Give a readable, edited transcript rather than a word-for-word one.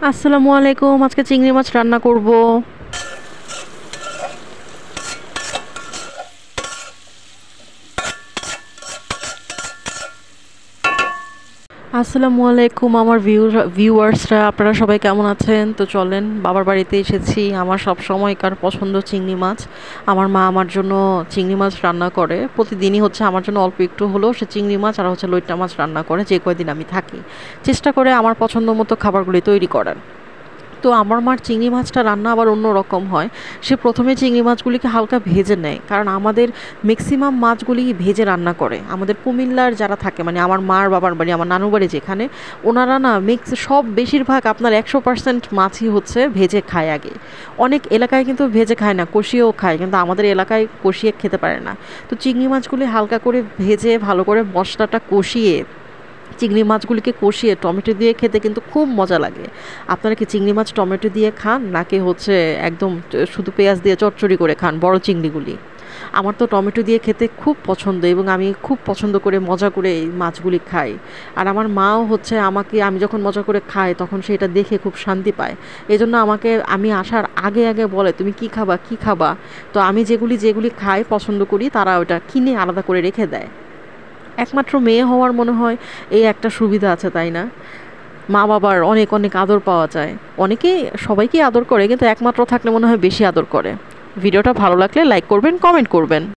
আসসালামু আলাইকুম। আজকে চিংড়ি মাছ রান্না করব। আসসালামু আলাইকুম আমার ভিউয়ার্সরা, আপনারা সবাই কেমন আছেন? তো চলেন, বাবার বাড়িতে এসেছি। আমার সব সময়কার পছন্দ চিংড়ি মাছ। আমার মা আমার জন্য চিংড়ি মাছ রান্না করে প্রতিদিনই। হচ্ছে আমার জন্য অল্প একটু হলেও সে চিংড়ি মাছ আর হচ্ছে লইট্টা মাছ রান্না করে, যে কয়দিন আমি থাকি। চেষ্টা করে আমার পছন্দ মতো খাবারগুলি তৈরি করার। তো আমার মার চিংড়ি মাছটা রান্না আবার অন্য রকম হয়। সে প্রথমে চিংড়ি মাছগুলিকে হালকা ভেজে নেয়, কারণ আমাদের ম্যাক্সিমাম মাছগুলি ভেজে রান্না করে। আমাদের কুমিল্লার যারা থাকে, মানে আমার মার বাবার বাড়ি, আমার নানু বাড়ি যেখানে, ওনারা না সব বেশিরভাগ আপনার 100% মাছই হচ্ছে ভেজে খায় আগে। অনেক এলাকায় কিন্তু ভেজে খায় না, কষিয়েও খায়, কিন্তু আমাদের এলাকায় কষিয়ে খেতে পারে না। তো চিংড়ি মাছগুলি হালকা করে ভেজে ভালো করে মশলাটা কষিয়ে, চিংড়ি মাছগুলিকে কষিয়ে টমেটো দিয়ে খেতে কিন্তু খুব মজা লাগে। আপনারা কি চিংড়ি মাছ টমেটো দিয়ে খান, নাকি হচ্ছে একদম শুধু পেঁয়াজ দিয়ে চচ্চড়ি করে খান বড় চিংড়িগুলি? আমার তো টমেটো দিয়ে খেতে খুব পছন্দ, এবং আমি খুব পছন্দ করে মজা করে এই মাছগুলি খাই। আর আমার মাও হচ্ছে আমাকে, আমি যখন মজা করে খাই তখন সেটা দেখে খুব শান্তি পায়। এই জন্য আমাকে, আমি আসার আগে আগে বলে, তুমি কি খাবা কি খাবা। তো আমি যেগুলি যেগুলি খাই পছন্দ করি, তারা ওটা কিনে আলাদা করে রেখে দেয়। একমাত্র মেয়ে হওয়ার মনে হয় এই একটা সুবিধা আছে, তাই না? মা বাবার অনেক অনেক আদর পাওয়া যায়। অনেকেই, সবাইকেই আদর করে, কিন্তু একমাত্র থাকলে মনে হয় বেশি আদর করে। ভিডিওটা ভালো লাগলে লাইক করবেন, কমেন্ট করবেন।